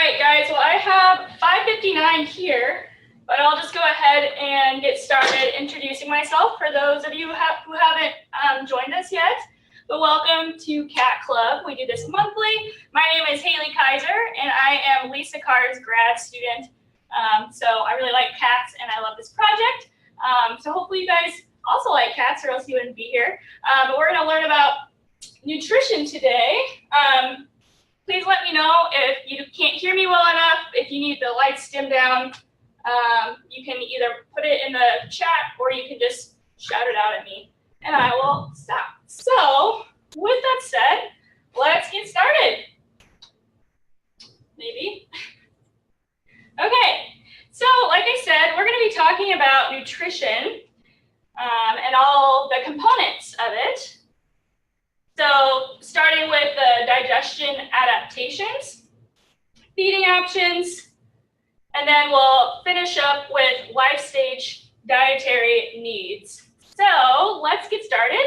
right, guys, well, I have 5:59 here, but I'll just go ahead and get started introducing myself for those of you who haven't joined us yet. But welcome to Cat Club. We do this monthly. My name is Haley Kaiser, and I am Lisa Carr's grad student. So I really like cats, and I love this project. So hopefully you guys also like cats, or else you wouldn't be here. But we're going to learn about nutrition today. Please let me know if you can't hear me well enough, if you need the lights dimmed down. You can either put it in the chat or you can just shout it out at me and I will stop. So with that said, let's get started. Maybe. Okay, so like I said, we're going to be talking about nutrition and all the components of it. So starting with the digestion adaptations, feeding options, and then we'll finish up with life stage dietary needs. So let's get started.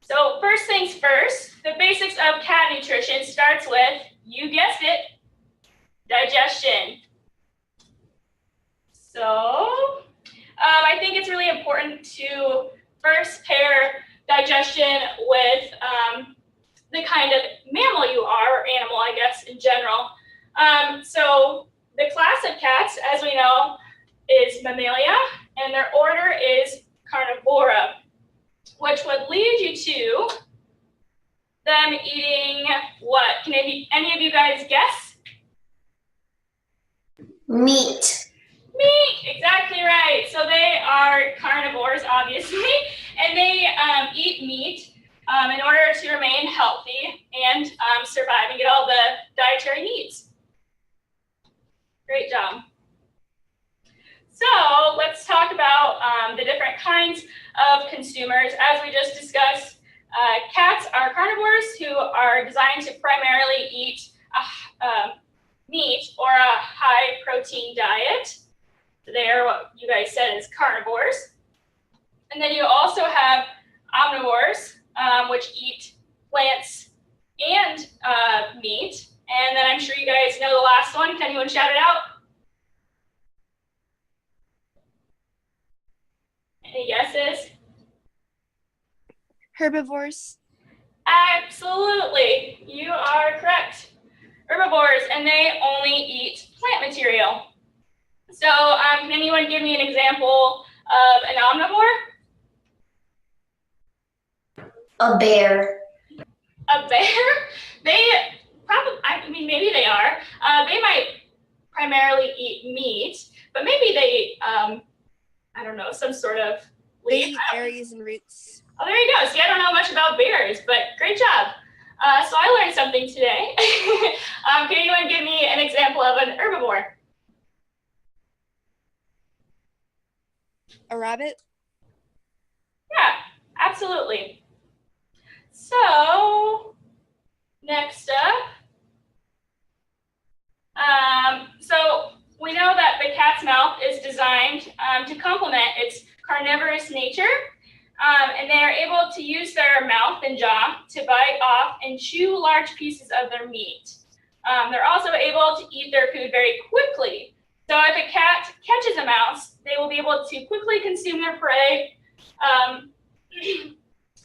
So first things first, the basics of cat nutrition starts with, you guessed it, digestion. So I think it's really important to first pair digestion with the kind of mammal you are, or animal, I guess, in general. So the class of cats, as we know, is Mammalia, and their order is Carnivora, which would lead you to them eating what? Can any of you guys guess? Meat. Meat, exactly right. So they are carnivores, obviously, and they eat meat in order to remain healthy and survive and get all the dietary needs. Great job. So let's talk about the different kinds of consumers. As we just discussed, cats are carnivores who are designed to primarily eat meat or a high protein diet. So they are what you guys said is carnivores. And then you also have omnivores, which eat plants and meat. And then I'm sure you guys know the last one. Can anyone shout it out? Any guesses? Herbivores. Absolutely. You are correct. Herbivores, and they only eat plant material. So can anyone give me an example of an omnivore? A bear. A bear? They probably, I mean, maybe they are. They might primarily eat meat, but maybe they, I don't know, some sort of They leaf. eat berries and roots. Oh, there you go. See, I don't know much about bears, but great job. So I learned something today. Can anyone give me an example of an herbivore? A rabbit. Yeah, absolutely. So next up, so we know that the cat's mouth is designed to complement its carnivorous nature, and they are able to use their mouth and jaw to bite off and chew large pieces of their meat. They're also able to eat their food very quickly. So if a cat catches a mouse, they will be able to quickly consume their prey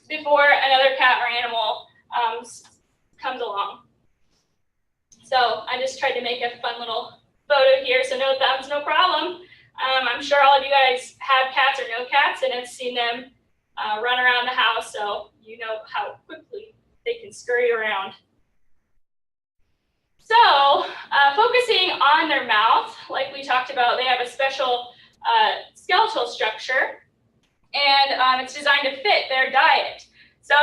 before another cat or animal comes along. So I just tried to make a fun little photo here, so no thumbs, no problem. I'm sure all of you guys have cats or know cats and have seen them run around the house, so you know how quickly they can scurry around. So focusing on their mouth, like we talked about, they have a special skeletal structure, and it's designed to fit their diet. So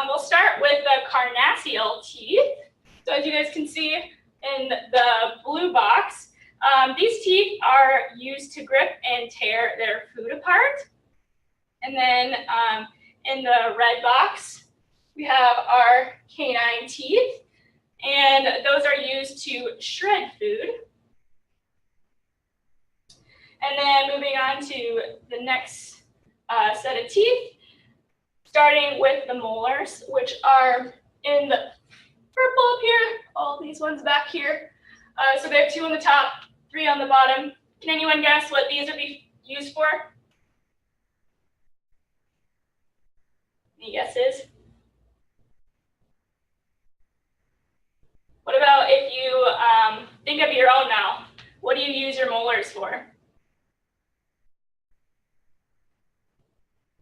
we'll start with the carnassial teeth. So as you guys can see in the blue box, these teeth are used to grip and tear their food apart. And then in the red box, we have our canine teeth, and those are used to shred food. And then moving on to the next set of teeth, starting with the molars, which are in the purple up here, all these ones back here. So they have 2 on the top, 3 on the bottom. Can anyone guess what these would be used for? Any guesses? What about if you think of your own mouth? What do you use your molars for?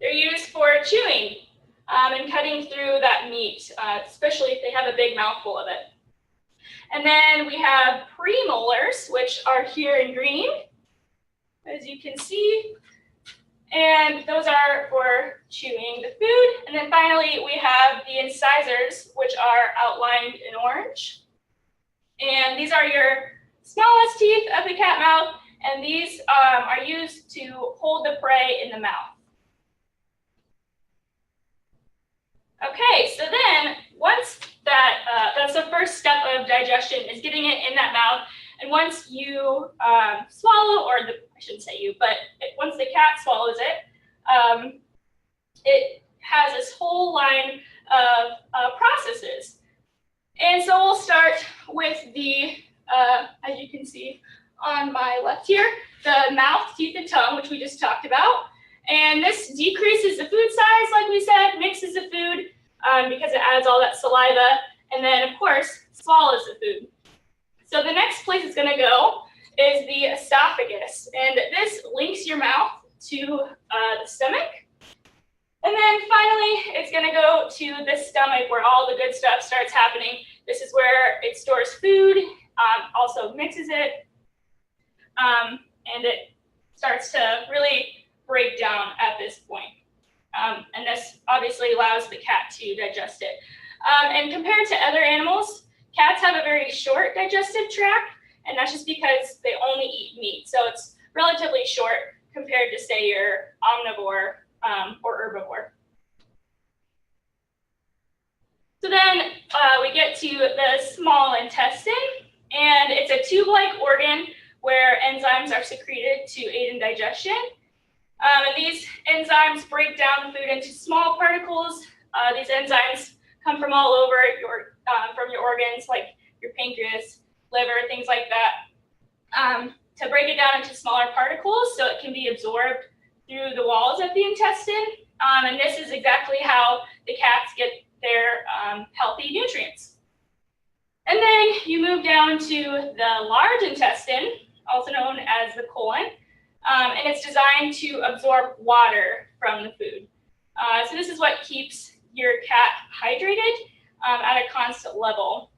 They're used for chewing and cutting through that meat, especially if they have a big mouthful of it. And then we have premolars, which are here in green, as you can see. And those are for chewing the food. And then finally, we have the incisors, which are outlined in orange. And these are your smallest teeth of the cat mouth, and these are used to hold the prey in the mouth. Okay, so then once that's the first step of digestion, is getting it in that mouth. And once you swallow, or I shouldn't say you, but once the cat swallows it, it has this whole line of processes. And so we'll start with the, as you can see on my left here, the mouth, teeth, and tongue, which we just talked about. And this decreases the food size, like we said, mixes the food because it adds all that saliva, and then, of course, swallows the food. So the next place it's going to go is the esophagus, and this links your mouth to the stomach. And then finally, it's going to go to the stomach where all the good stuff starts happening. This is where it stores food, also mixes it, and it starts to really break down at this point. And this obviously allows the cat to digest it. And compared to other animals, cats have a very short digestive tract, and that's just because they only eat meat. So it's relatively short compared to, say, your omnivore or herbivore. So then we get to the small intestine, and it's a tube-like organ where enzymes are secreted to aid in digestion. And these enzymes break down the food into small particles. These enzymes come from all over from your organs, like your pancreas, liver, things like that, to break it down into smaller particles so it can be absorbed through the walls of the intestine. And this is exactly how the cats get their healthy nutrients. And then you move down to the large intestine, also known as the colon, and it's designed to absorb water from the food. So this is what keeps your cat hydrated at a constant level.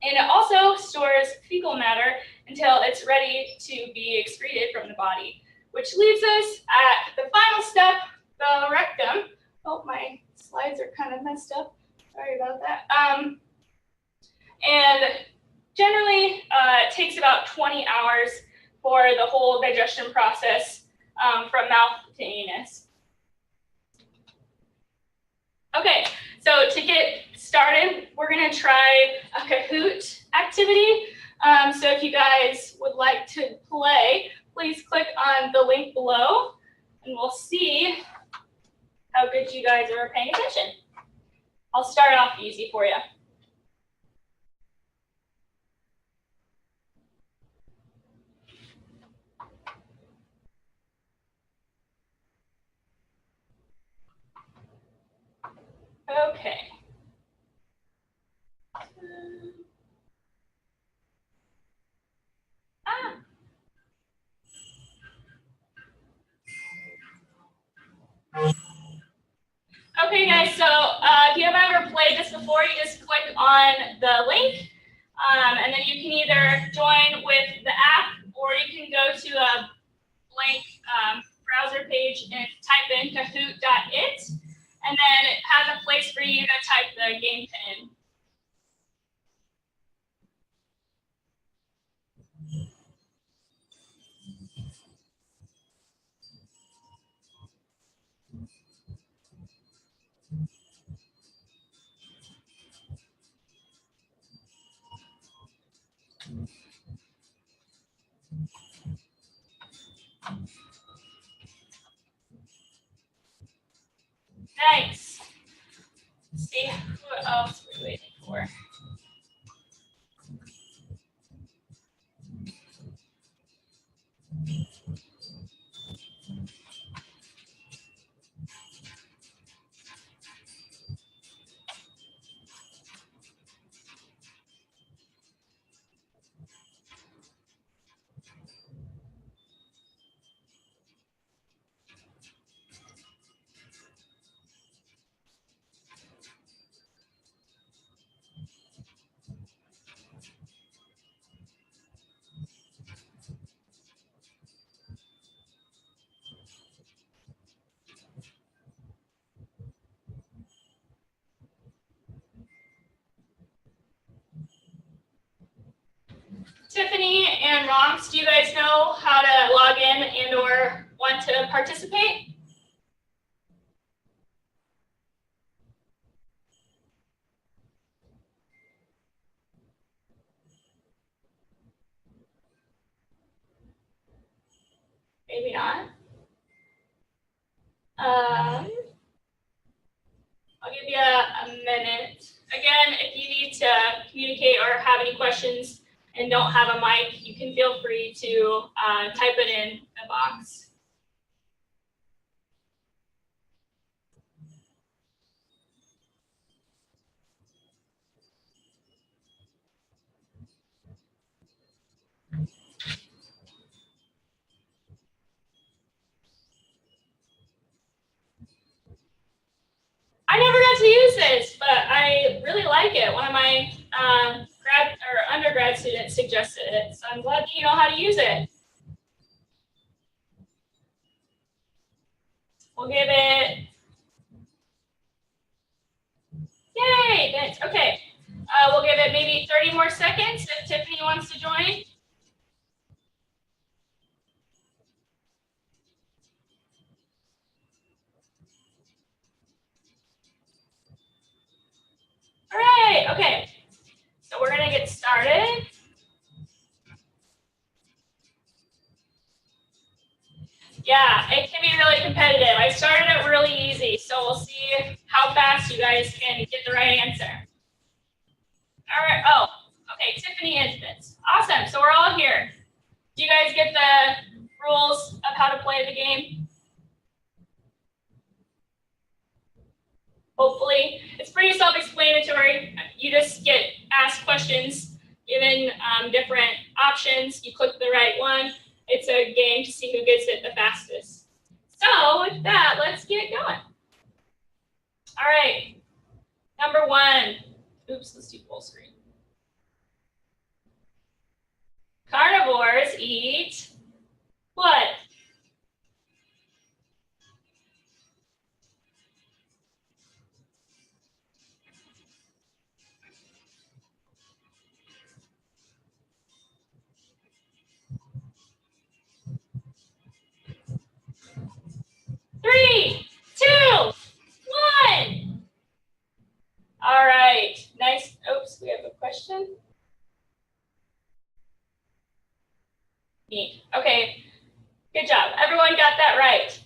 And it also stores fecal matter until it's ready to be excreted from the body, which leaves us at the final step, the rectum. Oh, my slides are kind of messed up. Sorry about that. And generally, it takes about 20 hours for the whole digestion process from mouth to anus. Okay, so to get started, we're gonna try a Kahoot activity. So if you guys would like to play, please click on the link below and we'll see how good you guys are paying attention. I'll start off easy for you. Okay. Okay, guys, so if you haven't ever played this before, you just click on the link, and then you can either join with the app, or you can go to a blank browser page and type in kahoot.it, and then it has a place for you to type the game pin. Nice. Let's see who else we're waiting for. Tiffany and Ronks, do you guys know how to log in and or want to participate? Maybe not. I'll give you a minute. Again, if you need to communicate or have any questions and don't have a mic, you can feel free to type it in the box. I never got to use this, but I really like it. One of my grad or undergrad students suggested it, so I'm glad that you know how to use it. We'll give it, yay, thanks. Okay, we'll give it maybe 30 more seconds if Tiffany wants to join. All right, okay, so we're gonna get started. Yeah, it can be really competitive. I started it really easy, so we'll see how fast you guys can get the right answer. All right, oh, okay, Tiffany Instance. Awesome, so we're all here. Do you guys get the rules of how to play the game? Hopefully. It's pretty self-explanatory. You just get asked questions, given different options. You click the right one. It's a game to see who gets it the fastest. So with that, let's get going. All right, number one. Oops, let's do full screen. Carnivores eat what? Three, two, one. All right, nice. Oops, we have a question. Neat. Okay, good job. Everyone got that right.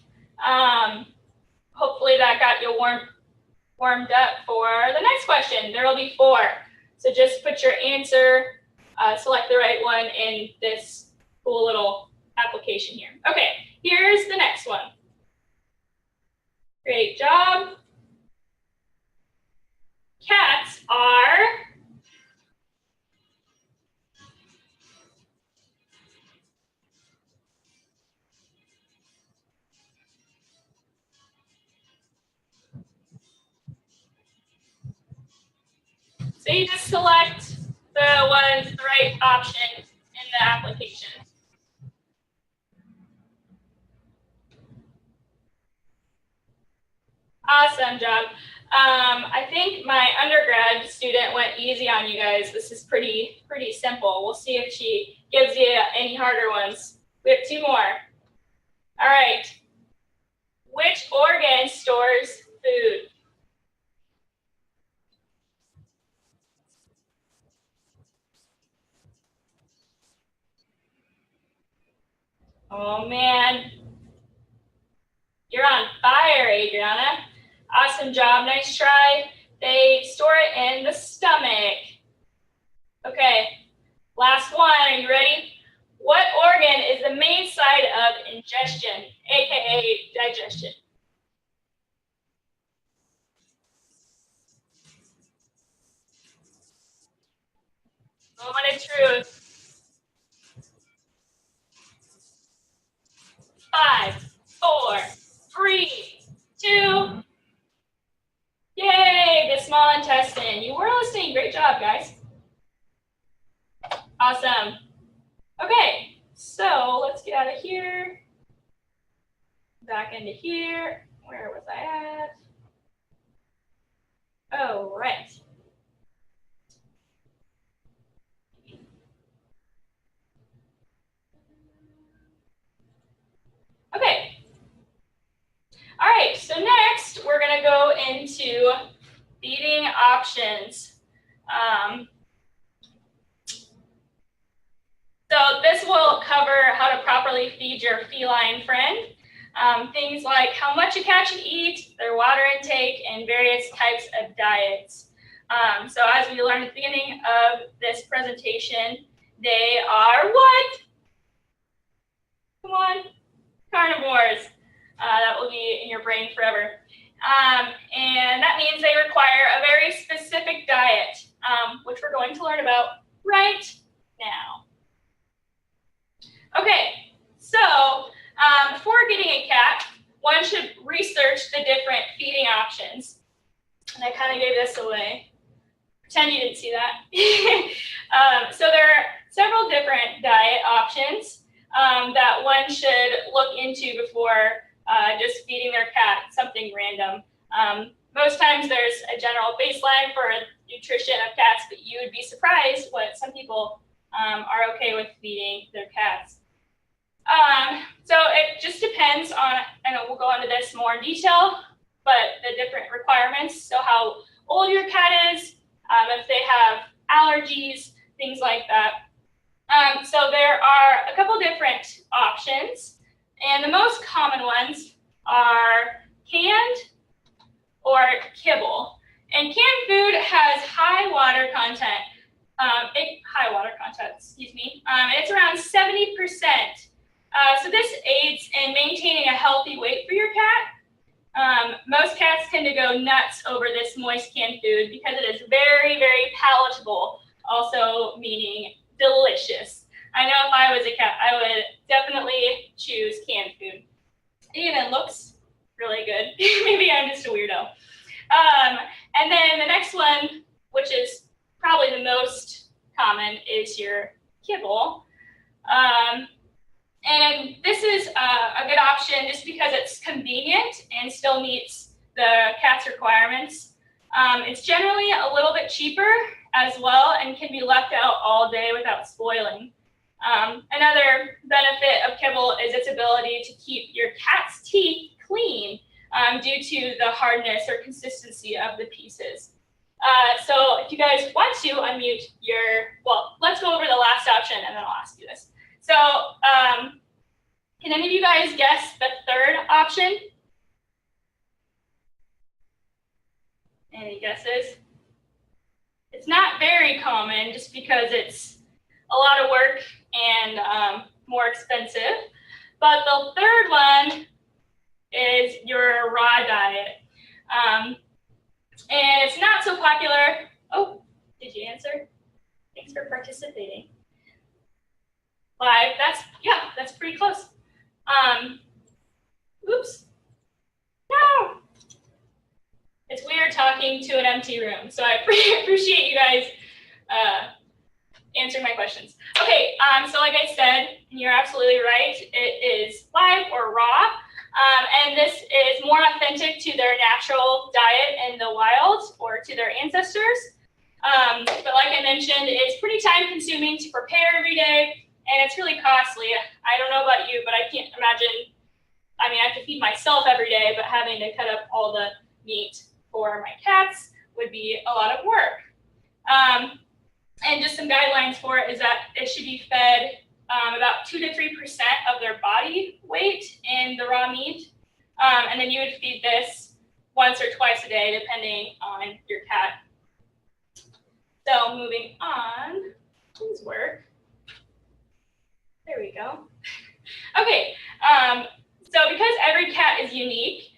Hopefully that got you warmed up for the next question. There will be 4. So just put your answer, select the right one in this cool little application here. Okay, here's the next one. Great job. Cats are so you just select the right option in the application. Awesome job. I think my undergrad student went easy on you guys. This is pretty simple. We'll see if she gives you any harder ones. We have 2 more. All right. Which organ stores food? Oh man. You're on fire, Adriana. Awesome job, nice try. They store it in the stomach. Okay, last one, are you ready? What organ is the main site of ingestion, AKA digestion? Moment of truth. 5, 4, 3, 2. Yay, the small intestine. You were listening. Great job, guys. Awesome. Okay, so let's get out of here. Back into here. Where was I at? Oh, right. into feeding options. So this will cover how to properly feed your feline friend. Things like how much a cat should eat, their water intake, and various types of diets. So as we learned at the beginning of this presentation, they are what? Come on, carnivores. That will be in your brain forever. And that means they require a very specific diet, which we're going to learn about right now. Okay, so before getting a cat, one should research the different feeding options. And I kind of gave this away. Pretend you didn't see that. So there are several different diet options that one should look into before just feeding their cat something random. Most times there's a general baseline for nutrition of cats, but you would be surprised what some people are okay with feeding their cats. So it just depends on, and we'll go into this more in detail, but the different requirements. So how old your cat is, if they have allergies, things like that. So there are a couple different options, and the most common ones are canned or kibble. And canned food has high water content. It's around 70%. So this aids in maintaining a healthy weight for your cat. Most cats tend to go nuts over this moist canned food because it is very, very palatable, also meaning delicious. I know if I was a cat, I would definitely choose canned food. It even looks really good. Maybe I'm just a weirdo. And then the next one, which is probably the most common, is your kibble. And this is a good option just because it's convenient and still meets the cat's requirements. It's generally a little bit cheaper as well and can be left out all day without spoiling. Another benefit of kibble is its ability to keep your cat's teeth clean due to the hardness or consistency of the pieces. So if you guys want to unmute let's go over the last option and then I'll ask you this. So can any of you guys guess the third option? Any guesses? It's not very common just because it's a lot of work and more expensive. But the third one is your raw diet. And it's not so popular. Oh, did you answer? Thanks for participating. 5, that's pretty close. Oops. No. It's weird talking to an empty room, so I appreciate you guys answering my questions. Okay, so like I said, and you're absolutely right, it is live or raw, and this is more authentic to their natural diet in the wild or to their ancestors. But like I mentioned, it's pretty time consuming to prepare every day, and it's really costly. I don't know about you, but I can't imagine, I have to feed myself every day, but having to cut up all the meat for my cats would be a lot of work. And just some guidelines for it is that it should be fed about 2 to 3% of their body weight in the raw meat. And then you would feed this once or twice a day, depending on your cat. So moving on, please work. There we go. Okay, so because every cat is unique,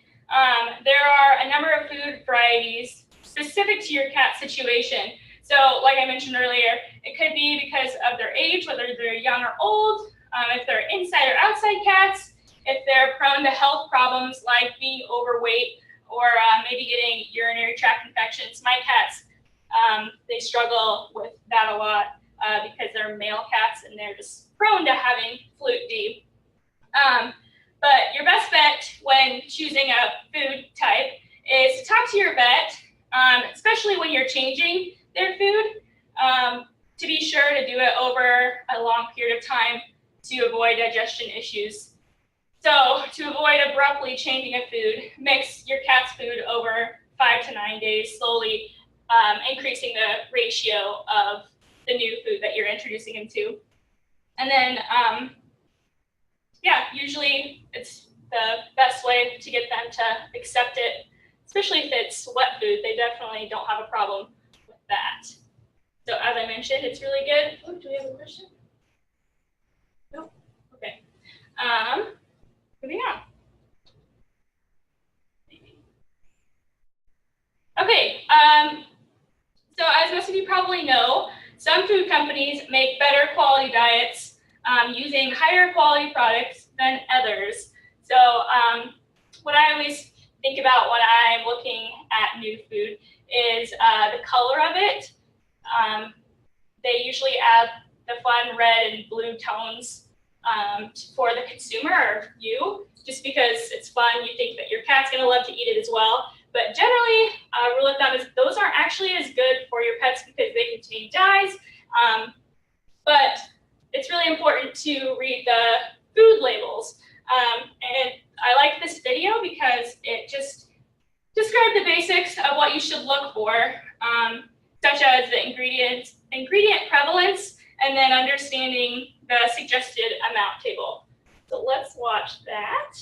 there are a number of food varieties specific to your cat's situation. So like I mentioned earlier, it could be because of their age, whether they're young or old, if they're inside or outside cats, if they're prone to health problems like being overweight or maybe getting urinary tract infections. My cats, they struggle with that a lot because they're male cats and they're just prone to having flute D. But your best bet when choosing a food type is to talk to your vet, especially when you're changing their food, to be sure to do it over a long period of time to avoid digestion issues. So to avoid abruptly changing a food, mix your cat's food over 5 to 9 days, slowly increasing the ratio of the new food that you're introducing them to. And then, usually it's the best way to get them to accept it, especially if it's wet food. They definitely don't have a problem with that. So as I mentioned, it's really good. Oh, do we have a question? No? Okay. Moving on. Okay, so as most of you probably know, some food companies make better quality diets using higher quality products than others. So what I always think about when I'm looking at new food is the color of it. They usually add the fun red and blue tones for the consumer or you, just because it's fun. You think that your cat's gonna love to eat it as well. But generally, rule of thumb is those aren't actually as good for your pets because they contain dyes. But it's really important to read the food labels. And I like this video because it just described the basics of what you should look for, such as the ingredient prevalence, and then understanding the suggested amount table. So let's watch that.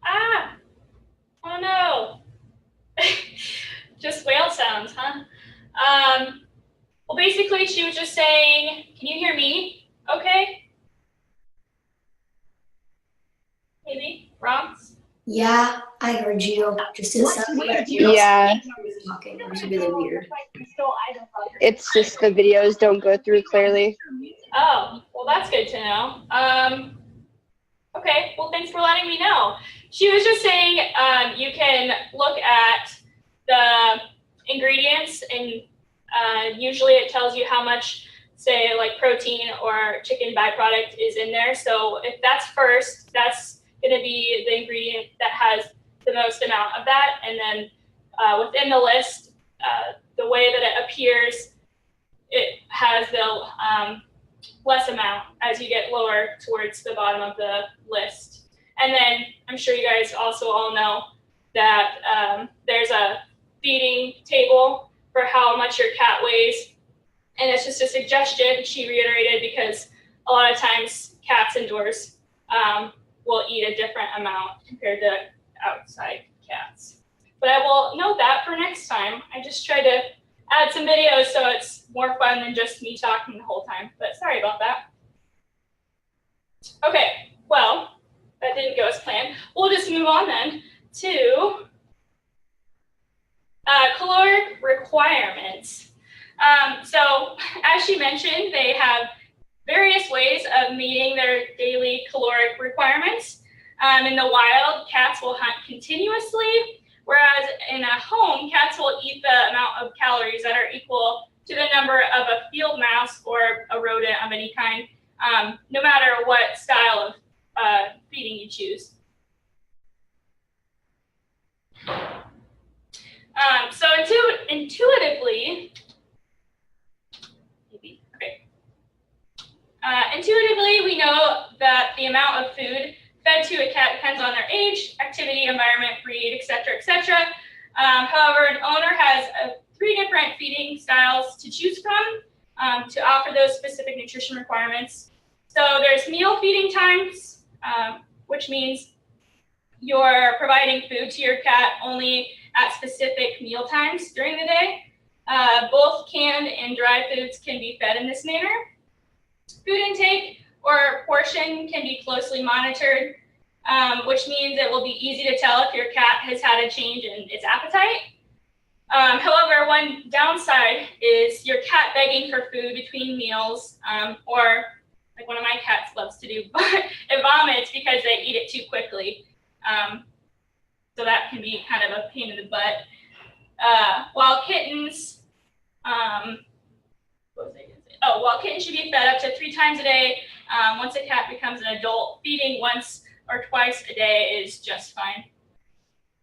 Ah, oh no. Just whale sounds, huh? Well, basically, she was just saying, can you hear me? Okay. Maybe? Roms? Yeah, I heard you. Just a second. Yeah, Talking. It was really weird. it's just the videos don't go through clearly. Oh, well, that's good to know. Okay, well, thanks for letting me know. She was just saying you can look at the ingredients, and usually it tells you how much, say, like protein or chicken byproduct is in there. So if that's first, that's going to be the ingredient that has the most amount of that. And then within the list, the way that it appears, it has the less amount as you get lower towards the bottom of the list. And then I'm sure you guys also all know that there's a feeding table for how much your cat weighs. And it's just a suggestion she reiterated because a lot of times cats indoors will eat a different amount compared to outside cats. But I will note that for next time. I just try to add some videos so it's more fun than just me talking the whole time. But sorry about that. Okay, well, that didn't go as planned. We'll just move on then to caloric requirements. So as she mentioned, they have various ways of meeting their daily caloric requirements. In the wild, cats will hunt continuously, whereas in a home, cats will eat the amount of calories that are equal to the number of a field mouse or a rodent of any kind, no matter what style of feeding you choose. So intuitively, intuitively, we know that the amount of food fed to a cat depends on their age, activity, environment, breed, etc., etc. However, an owner has 3 different feeding styles to choose from to offer those specific nutrition requirements. So there's meal feeding times, which means you're providing food to your cat only at specific meal times during the day. Both canned and dry foods can be fed in this manner. Food intake or portion can be closely monitored, which means it will be easy to tell if your cat has had a change in its appetite. However, one downside is your cat begging for food between meals, or like one of my cats loves to do, it vomits because they eat it too quickly. So that can be kind of a pain in the butt. While kittens, while kittens should be fed up to 3 times a day, once a cat becomes an adult, feeding once or twice a day is just fine.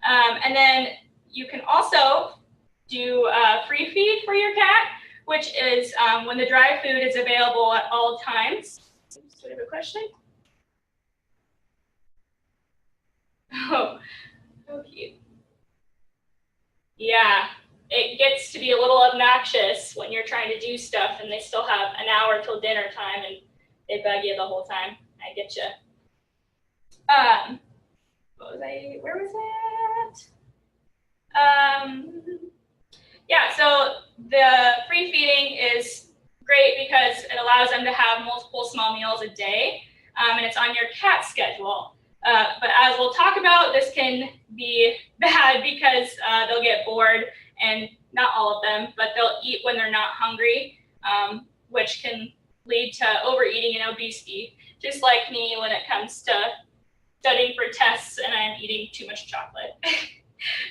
And then you can also do free feed for your cat, which is when the dry food is available at all times. Do we have a question? Oh, so cute. Yeah, it gets to be a little obnoxious when you're trying to do stuff and they still have an hour till dinner time and they bug you the whole time. I get you. Where was I at? Yeah, so the free feeding is great because it allows them to have multiple small meals a day, and it's on your cat's schedule. But as we'll talk about, this can be bad because they'll get bored, and not all of them, but they'll eat when they're not hungry, which can lead to overeating and obesity, just like me when it comes to studying for tests and I'm eating too much chocolate.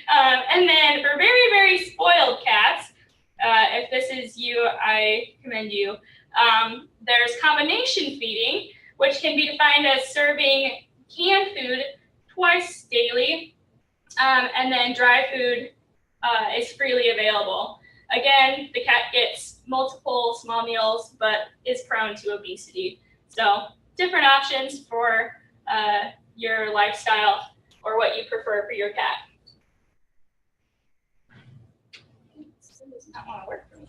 And then for very, very spoiled cats, if this is you, I commend you. There's combination feeding, which can be defined as serving canned food twice daily, and then dry food is freely available. Again, the cat gets multiple small meals, but is prone to obesity. So different options for your lifestyle or what you prefer for your cat. This does not want to work for me.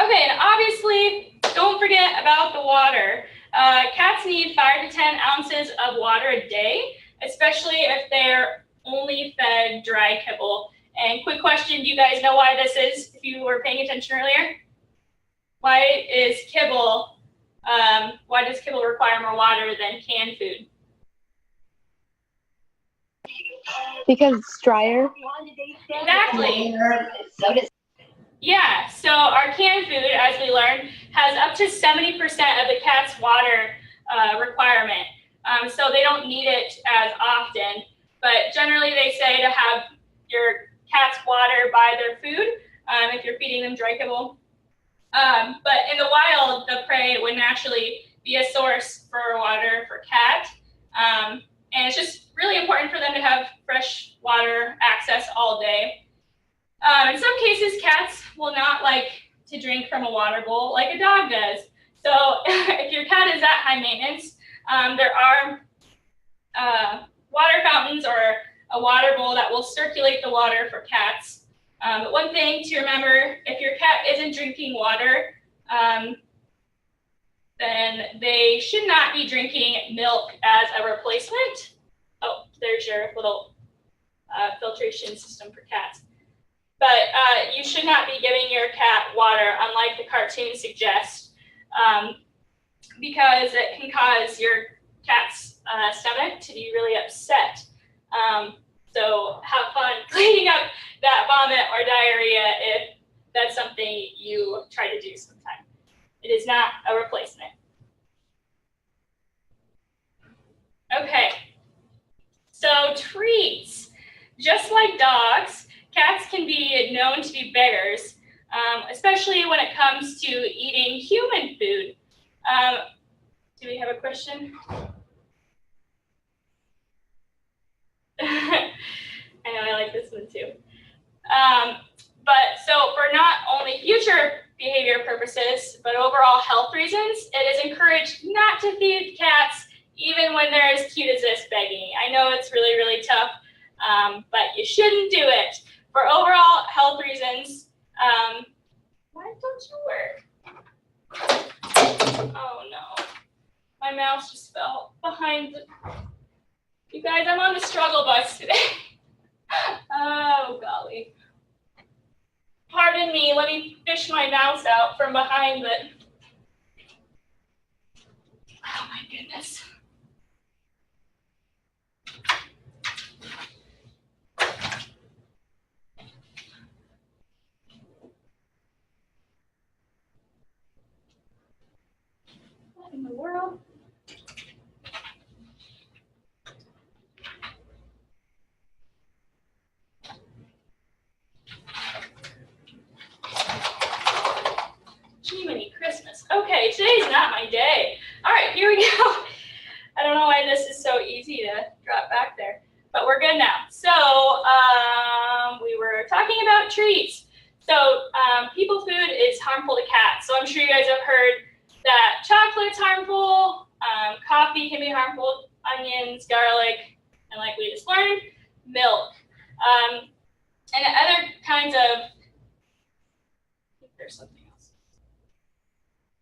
Okay, and obviously, don't forget about the water. Cats need 5 to 10 ounces of water a day, especially if they're only fed dry kibble. And quick question, do you guys know why this is, if you were paying attention earlier? Why does kibble require more water than canned food? Because it's drier. Exactly. Yeah, so our canned food, as we learned, has up to 70% of the cat's water requirement. So they don't need it as often. But generally they say to have your cat's water by their food if you're feeding them dry kibble. But in the wild, the prey would naturally be a source for water for cat. And it's just really important for them to have fresh water access all day. In some cases, cats will not like to drink from a water bowl like a dog does. So if your cat is at high maintenance, there are water fountains or a water bowl that will circulate the water for cats. But one thing to remember, if your cat isn't drinking water, then they should not be drinking milk as a replacement. Oh, there's your little filtration system for cats. But you should not be giving your cat water, unlike the cartoon suggests, because it can cause your cat's stomach to be really upset. So have fun cleaning up that vomit or diarrhea if that's something you try to do sometime It is not a replacement. Okay, so treats. Just like dogs, cats can be known to be beggars, especially when it comes to eating human food. Do we have a question? I know, I like this one too. But so for not only future behavior purposes, but overall health reasons, it is encouraged not to feed cats even when they're as cute as this begging. I know it's really, really tough, but you shouldn't do it. For overall health reasons, why don't you work? Oh no, my mouse just fell behind the, you guys, I'm on the struggle bus today. Oh golly. Pardon me, let me fish my mouse out from behind the, oh my goodness. What in the world? Jiminy Christmas. Okay, today's not my day. All right, here we go. I don't know why this is so easy to drop back there, but we're good now. So we were talking about treats. So people food is harmful to cats. So I'm sure you guys have heard that chocolate's harmful, coffee can be harmful, onions, garlic, and like we just learned, milk. And other kinds of, I think there's something else.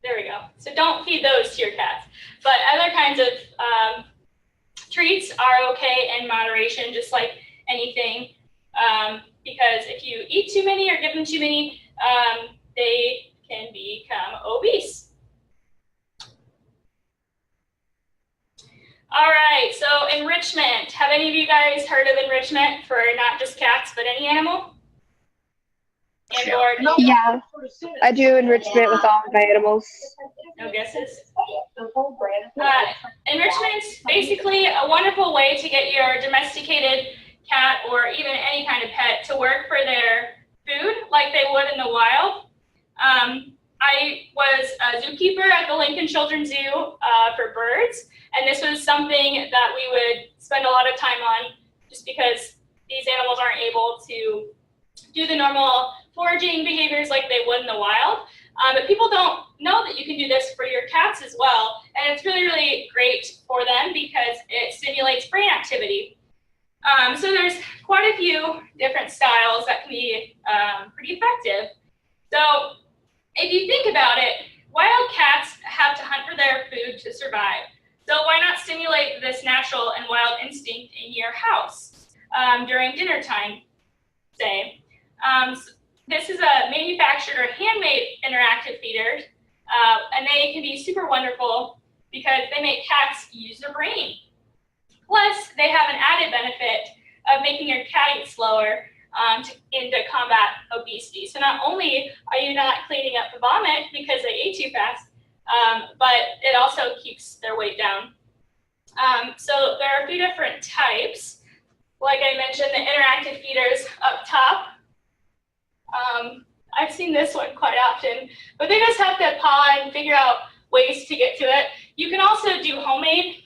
There we go. So don't feed those to your cats. But other kinds of treats are okay in moderation, just like anything. Because if you eat too many or give them too many, they can become obese. All right, so enrichment. Have any of you guys heard of enrichment for not just cats, but any animal? And or no? Yeah, I do enrichment with all of my animals. No guesses? Enrichment's basically a wonderful way to get your domesticated cat or even any kind of pet to work for their food like they would in the wild. I was a zookeeper at the Lincoln Children's Zoo for birds, and this was something that we would spend a lot of time on just because these animals aren't able to do the normal foraging behaviors like they would in the wild. But people don't know that you can do this for your cats as well, and it's really, really great for them because it stimulates brain activity. So there's quite a few different styles that can be pretty effective. So if you think about it, wild cats have to hunt for their food to survive. So why not stimulate this natural and wild instinct in your house during dinner time, say? This is a manufactured or handmade interactive feeder, and they can be super wonderful because they make cats use their brain. Plus, they have an added benefit of making your cat eat slower to combat obesity. So not only are you not cleaning up the vomit because they ate too fast, but it also keeps their weight down. So there are a few different types. Like I mentioned, the interactive feeders up top. I've seen this one quite often, but they just have to paw and figure out ways to get to it. You can also do homemade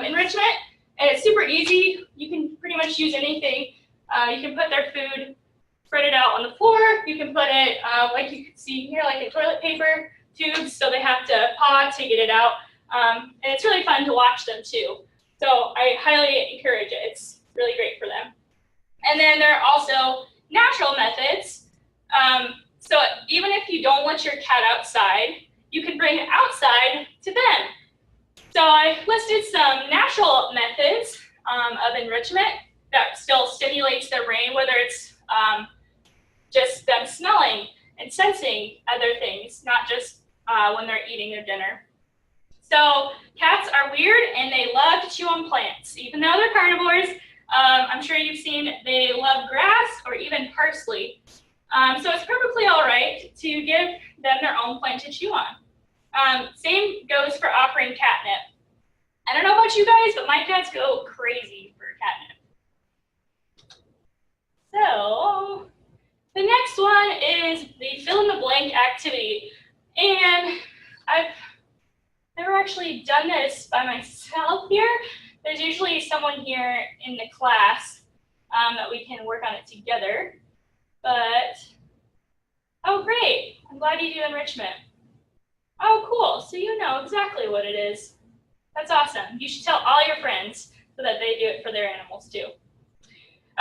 enrichment, and it's super easy. You can pretty much use anything. You can put their food, spread it out on the floor. You can put it, like you can see here, like in toilet paper tubes, so they have to paw to get it out. And it's really fun to watch them too. So I highly encourage it. It's really great for them. And then there are also natural methods. So even if you don't let your cat outside, you can bring it outside to them. So I listed some natural methods of enrichment that still stimulates their brain, whether it's just them smelling and sensing other things, not just when they're eating their dinner. So cats are weird and they love to chew on plants. Even though they're carnivores, I'm sure you've seen they love grass or even parsley. So it's perfectly all right to give them their own plant to chew on. Same goes for offering catnip. I don't know about you guys, but my cats go crazy for catnip. So the next one is the fill in the blank activity. And I've never actually done this by myself here. There's usually someone here in the class that we can work on it together. But, oh great, I'm glad you do enrichment. Oh cool, so you know exactly what it is. That's awesome. You should tell all your friends so that they do it for their animals too.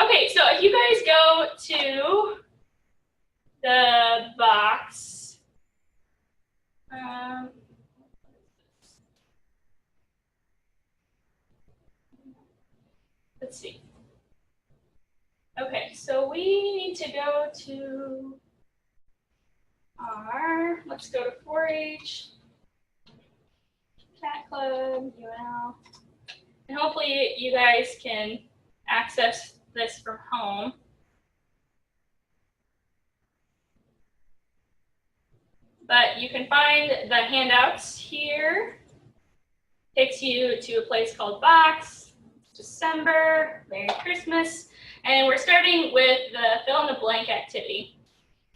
Okay, so if you guys go to the box, let's see. Okay, so we need to go to let's go to 4-H, Cat Club, UNL, and hopefully you guys can access this from home. But you can find the handouts here. Takes you to a place called Box, December, Merry Christmas, and we're starting with the fill in the blank activity.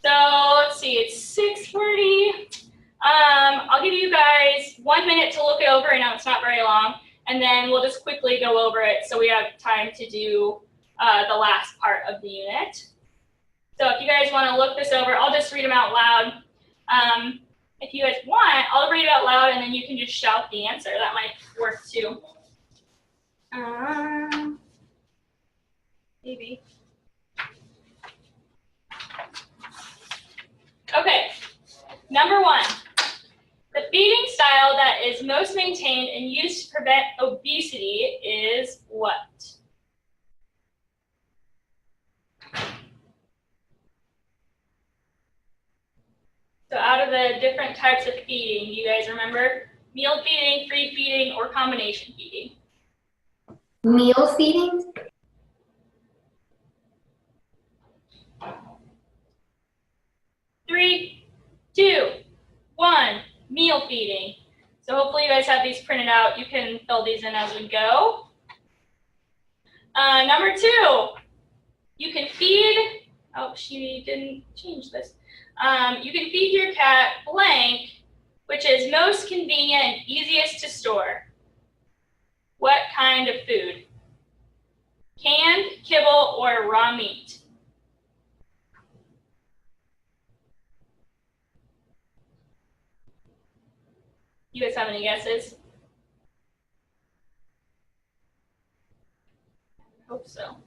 So let's see, it's 6:40. I'll give you guys 1 minute to look it over. I know it's not very long, and then we'll just quickly go over it so we have time to do the last part of the unit. So if you guys want to look this over, I'll just read them out loud. If you guys want, I'll read it out loud and then you can just shout the answer. That might work too. Maybe. Okay, number 1. The feeding style that is most maintained and used to prevent obesity is what? So out of the different types of feeding, do you guys remember? Meal feeding, free feeding, or combination feeding? Meal feeding? Three, two, one. Meal feeding. So hopefully you guys have these printed out. You can fill these in as we go. Number 2, you can feed, oh, she didn't change this. You can feed your cat blank, which is most convenient and easiest to store. What kind of food? Canned, kibble, or raw meat? You guys have any guesses? I hope so.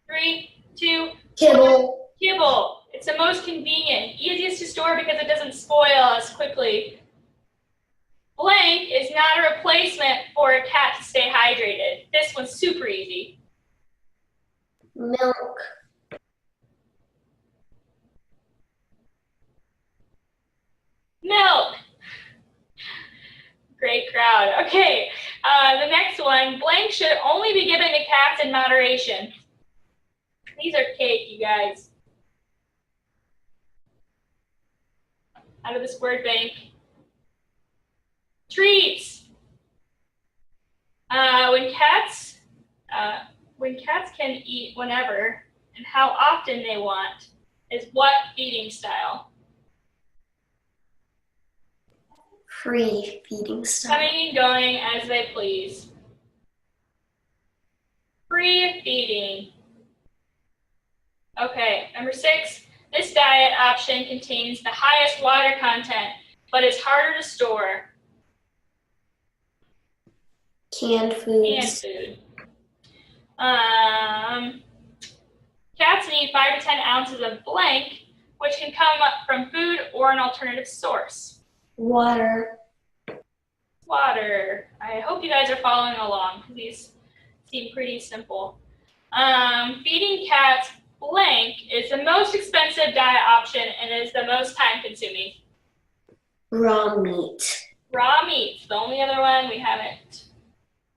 Three, two, Kibble. kibble. It's the most convenient, easiest to store because it doesn't spoil as quickly. Blank is not a replacement for a cat to stay hydrated. This one's super easy. Milk. Milk. Great crowd. Okay, the next one. Blank should only be given to cats in moderation. These are cake, you guys. Out of this word bank. Treats. When cats can eat whenever and how often they want is what feeding style? Free feeding style. Coming and going as they please. Free feeding. Okay, number 6. This diet option contains the highest water content, but is harder to store. Canned foods. Canned food. Cats need 5 to 10 ounces of blank, which can come from food or an alternative source. Water. Water. I hope you guys are following along. These seem pretty simple. Feeding cats blank is the most expensive diet option and is the most time consuming. Raw meat. Raw meat's the only other one we haven't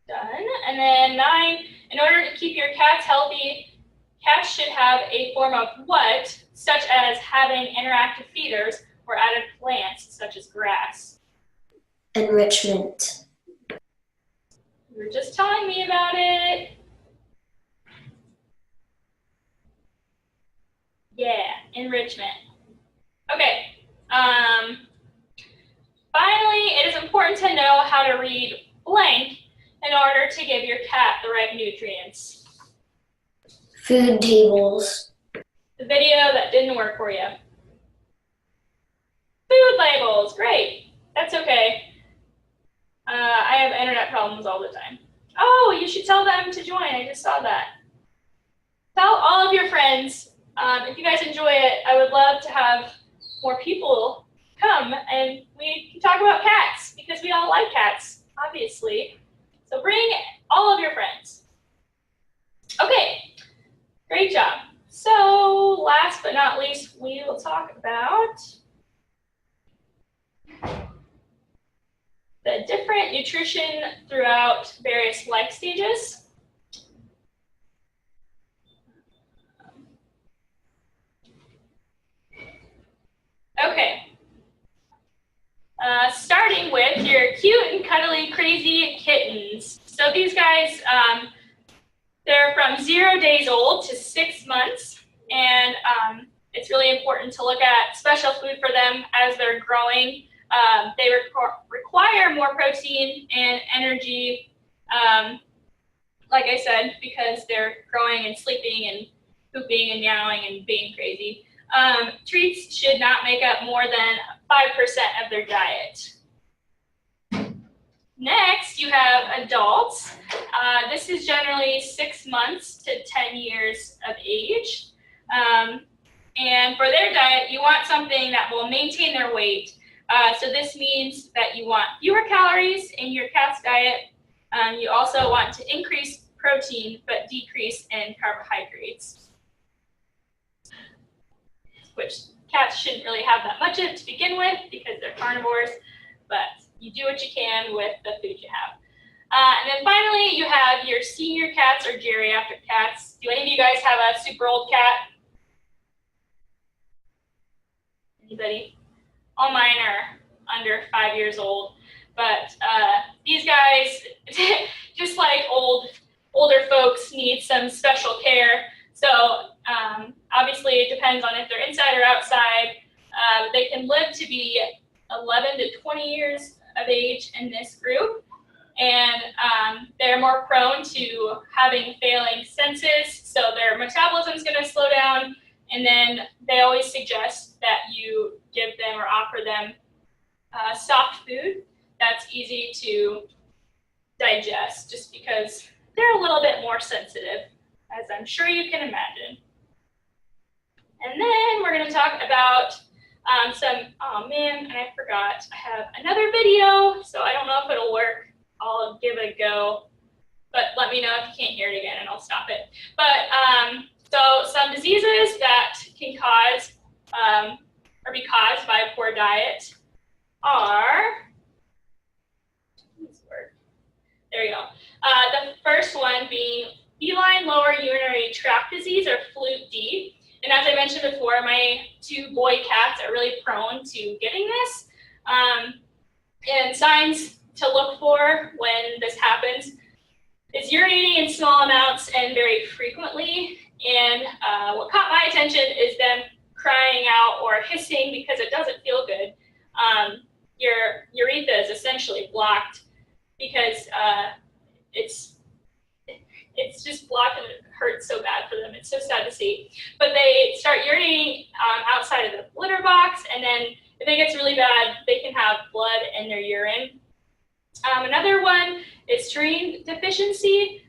done. And then 9, in order to keep your cats healthy, cats should have a form of what, such as having interactive feeders or added plants, such as grass? Enrichment. You were just telling me about it. Yeah, enrichment. Okay. Finally, it is important to know how to read blank in order to give your cat the right nutrients. Food tables. The video that didn't work for you. Food labels, great. That's okay. I have internet problems all the time. Oh, you should tell them to join. I just saw that. Tell all of your friends. If you guys enjoy it, I would love to have more people come and we can talk about cats because we all like cats, obviously. So bring all of your friends. Okay, great job. So last but not least, we will talk about the different nutrition throughout various life stages. Okay. Starting with your cute and cuddly crazy kittens. So these guys, they're from 0 days old to 6 months, and it's really important to look at special food for them as they're growing. They require more protein and energy, like I said, because they're growing and sleeping and pooping and meowing and being crazy. Treats should not make up more than 5% of their diet. Next, you have adults. This is generally 6 months to 10 years of age. And for their diet, you want something that will maintain their weight. So this means that you want fewer calories in your cat's diet. You also want to increase protein, but decrease in carbohydrates, which cats shouldn't really have that much of to begin with because they're carnivores, but you do what you can with the food you have. And then finally, you have your senior cats or geriatric cats. Do any of you guys have a super old cat? Anybody? All mine are under 5 years old, but these guys, just like older folks, need some special care. So obviously it depends on if they're inside or outside. They can live to be 11 to 20 years of age in this group, and they're more prone to having failing senses, so their metabolism is going to slow down, and then they always suggest that you give them or offer them soft food that's easy to digest, just because they're a little bit more sensitive, as I'm sure you can imagine. And then we're going to talk about oh man, and I forgot, I have another video, so I don't know if it'll work. I'll give it a go, but let me know if you can't hear it again and I'll stop it. But so some diseases that can cause or be caused by poor diet are, there you go. The first one being feline lower urinary tract disease, or FLUT-D. And as I mentioned before, my 2 boy cats are really prone to getting this. And signs to look for when this happens is urinating in small amounts and very frequently. And what caught my attention is them crying out or hissing because it doesn't feel good. Your urethra is essentially blocked because it's just blocked and it hurts so bad for them. It's so sad to see. But they start urinating outside of the litter box, and then if it gets really bad, they can have blood in their urine. Another one is taurine deficiency.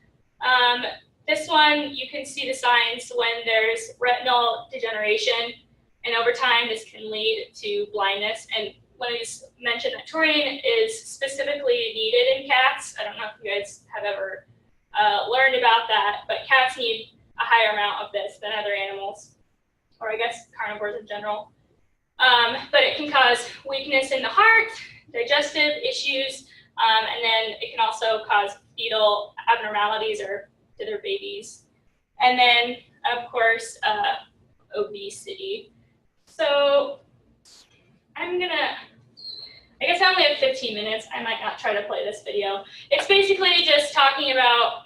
This one, you can see the signs when there's retinal degeneration, and over time this can lead to blindness. And let me just mention that taurine is specifically needed in cats. I don't know if you guys have ever learned about that, but cats need a higher amount of this than other animals, or I guess carnivores in general. But it can cause weakness in the heart, digestive issues, and then it can also cause fetal abnormalities or to their babies. and then, of course, obesity. So I guess I only have 15 minutes. I might not try to play this video. It's basically just talking about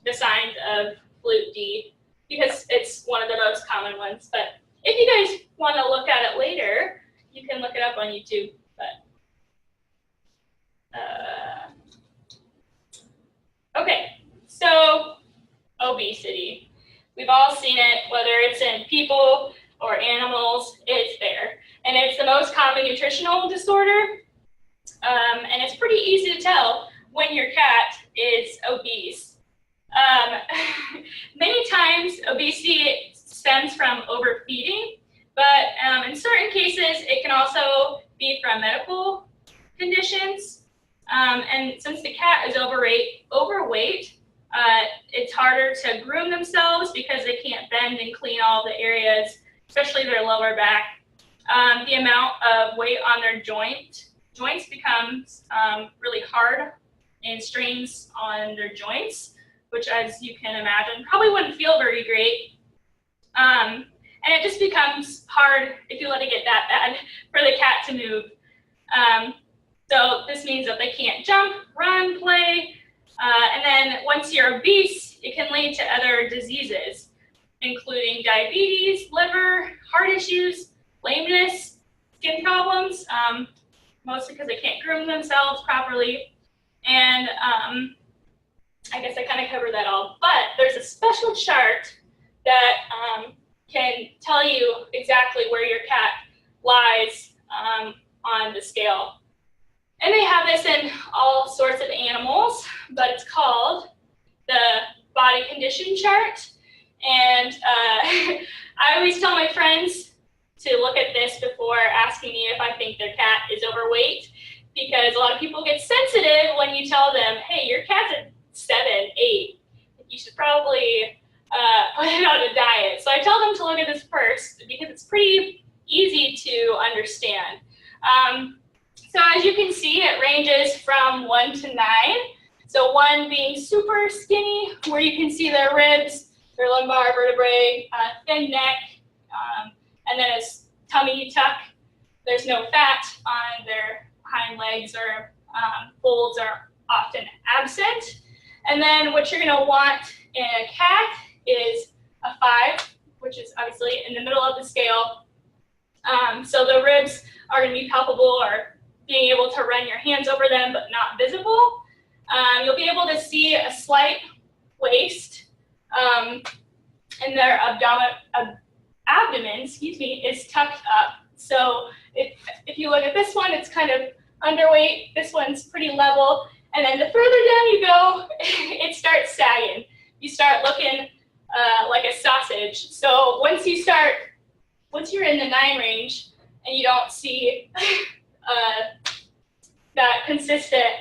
the signs of Flute D because it's one of the most common ones. But if you guys want to look at it later, you can look it up on YouTube. But okay, so obesity. We've all seen it, whether it's in people or animals, it's there. And it's the most common nutritional disorder. And it's pretty easy to tell when your cat is obese. Many times, obesity stems from overfeeding, but in certain cases, it can also be from medical conditions. And since the cat is overweight, it's harder to groom themselves because they can't bend and clean all the areas, especially their lower back. The amount of weight on their joints becomes really hard and strains on their joints, which, as you can imagine, probably wouldn't feel very great. And it just becomes hard if you let it get that bad for the cat to move. So this means that they can't jump, run, play. And then once you're obese, it can lead to other diseases, including diabetes, liver, heart issues, lameness, skin problems, mostly because they can't groom themselves properly. And I guess I kind of covered that all. But there's a special chart that can tell you exactly where your cat lies on the scale. And they have this in all sorts of animals, but it's called the body condition chart. And I always tell my friends to look at this before asking me if I think their cat is overweight, because a lot of people get sensitive when you tell them, hey, your cat's at 7, 8. You should probably put it on a diet. So I tell them to look at this first because it's pretty easy to understand. So as you can see, it ranges from 1 to 9. So 1 being super skinny, where you can see their ribs, their lumbar vertebrae, thin neck, and then a tummy tuck. There's no fat on their hind legs, or folds are often absent. And then what you're going to want in a cat is a 5, which is obviously in the middle of the scale. So the ribs are going to be palpable, or being able to run your hands over them but not visible. You'll be able to see a slight waist, and their abdomen, is tucked up. So if you look at this one, it's kind of underweight. This one's pretty level. And then the further down you go, it starts sagging. You start looking like a sausage. So once you're in the 9 range and you don't see that consistent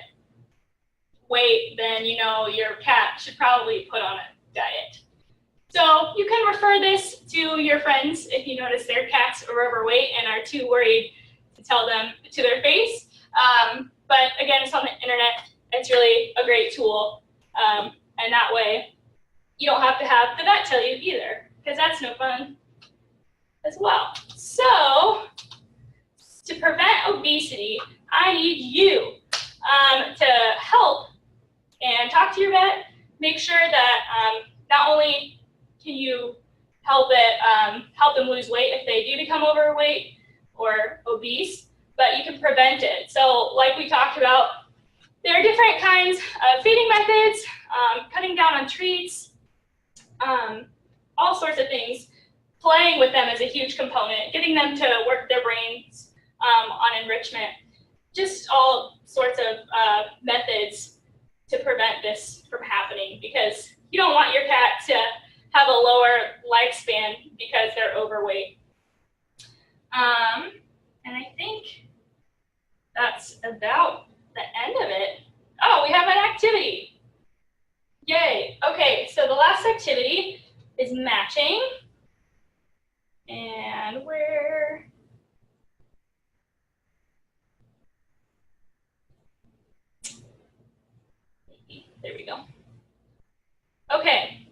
weight, then you know your cat should probably put on a diet. So you can refer this to your friends if you notice their cats are overweight and are too worried to tell them to their face. But again, it's on the internet. It's really a great tool. And that way you don't have to have the vet tell you either, because that's no fun as well. So to prevent obesity, I need you to help and talk to your vet. Make sure that not only can you help them lose weight if they do become overweight or obese, but you can prevent it. So like we talked about, there are different kinds of feeding methods, cutting down on treats, all sorts of things. Playing with them is a huge component, getting them to work their brains on enrichment, just all sorts of methods to prevent this from happening, because you don't want your cat to have a lower lifespan because they're overweight. And I think that's about the end of it. Oh, we have an activity. Yay. Okay, so the last activity is matching. And there we go. Okay,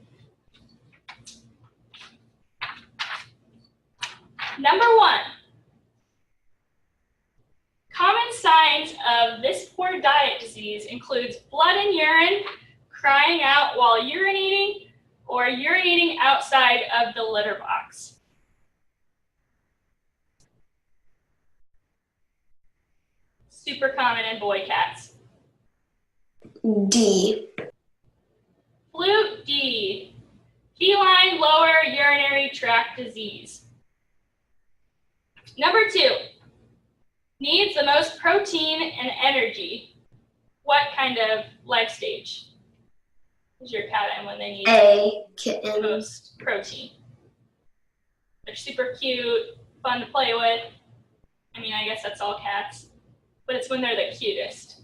Number 1. Common signs of this poor diet disease includes blood in urine, crying out while urinating, or urinating outside of the litter box. Super common in boy cats. D. Fluke D. Feline lower urinary tract disease. Number 2. Needs the most protein and energy. What kind of life stage is your cat in when they need A. the Kitten. most protein? They're super cute, fun to play with. I mean, I guess that's all cats, but it's when they're the cutest.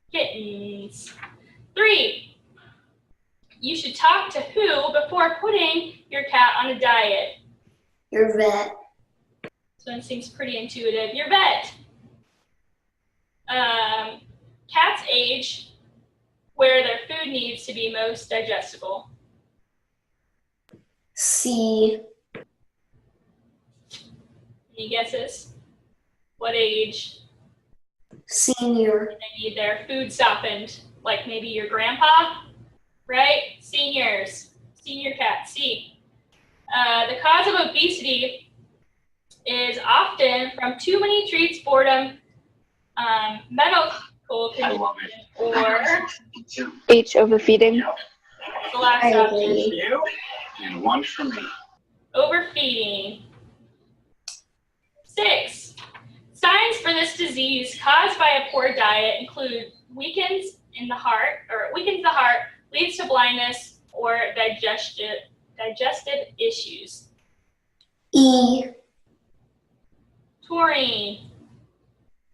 Kittens. 3. You should talk to who before putting your cat on a diet? Your vet. This one seems pretty intuitive. Your vet. Cats age where their food needs to be most digestible. C. Any guesses? What age Senior. they need their food softened? Like maybe your grandpa, right? Seniors. Senior cats. C. The cause of obesity is often from too many treats, boredom, medical condition, or H, overfeeding. the last I option, agree. You and one for me. overfeeding. 6. Signs for this disease caused by a poor diet include weakens the heart, leads to blindness, or digestive issues. E. Taurine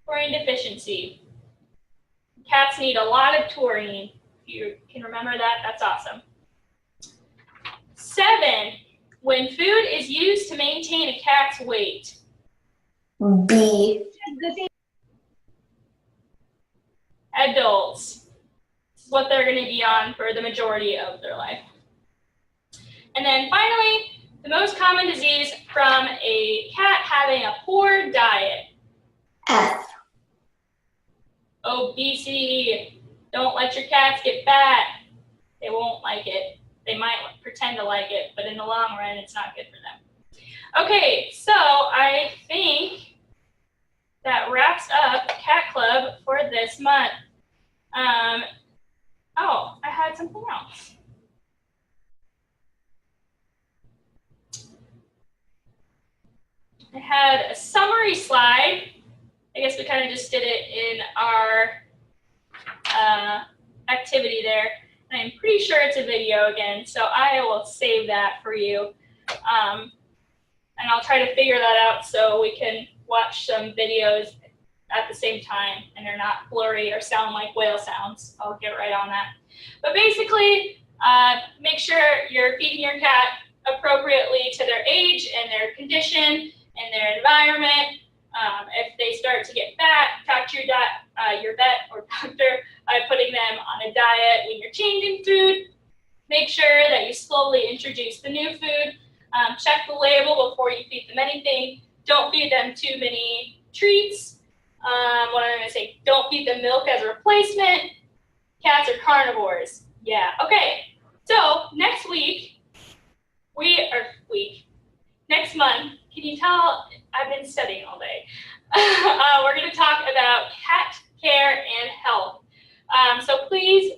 deficiency. Cats need a lot of taurine. If you can remember that, that's awesome. 7. When food is used to maintain a cat's weight. B. Adults. This is what they're going to be on for the majority of their life. And then finally, the most common disease from a cat having a poor diet. F. Obesity. Don't let your cats get fat. They won't like it. They might pretend to like it, but in the long run, it's not good for them. Okay, so I think that wraps up Cat Club for this month. Oh, I had something else. I had a summary slide. I guess we kind of just did it in our activity there. And I'm pretty sure it's a video again, so I will save that for you. And I'll try to figure that out so we can watch some videos at the same time and they're not blurry or sound like whale sounds. I'll get right on that. But basically, make sure you're feeding your cat appropriately to their age and their condition and their environment. If they start to get fat, talk to your vet or doctor by putting them on a diet. When you're changing food, make sure that you slowly introduce the new food. Check the label before you feed them anything. Don't feed them too many treats. What am I going to say? Don't feed them milk as a replacement. Cats are carnivores. Yeah. Okay. So next next month, can you tell I've been studying all day? We're going to talk about cat care and health. So please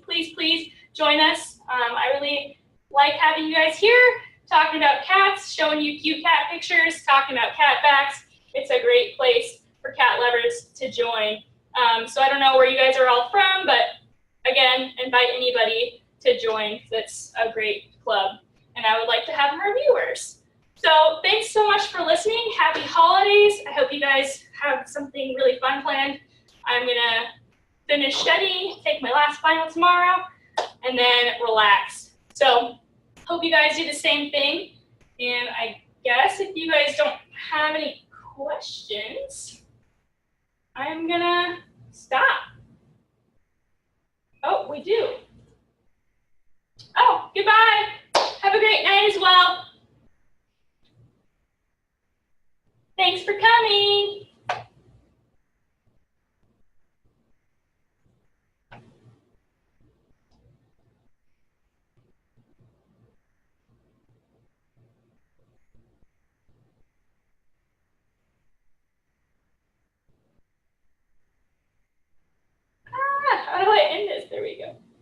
join us. I really like having you guys here, talking about cats, showing you cute cat pictures, talking about cat facts. It's a great place for cat lovers to join. So I don't know where you guys are all from, but again, invite anybody to join. It's a great club, and I would like to have more viewers. So thanks so much for listening. Happy holidays. I hope you guys have something really fun planned. I'm gonna finish studying, take my last final tomorrow, and then relax. So hope you guys do the same thing. And I guess if you guys don't have any questions, I'm gonna stop. Oh, we do. Oh, goodbye. Have a great night as well. There we go.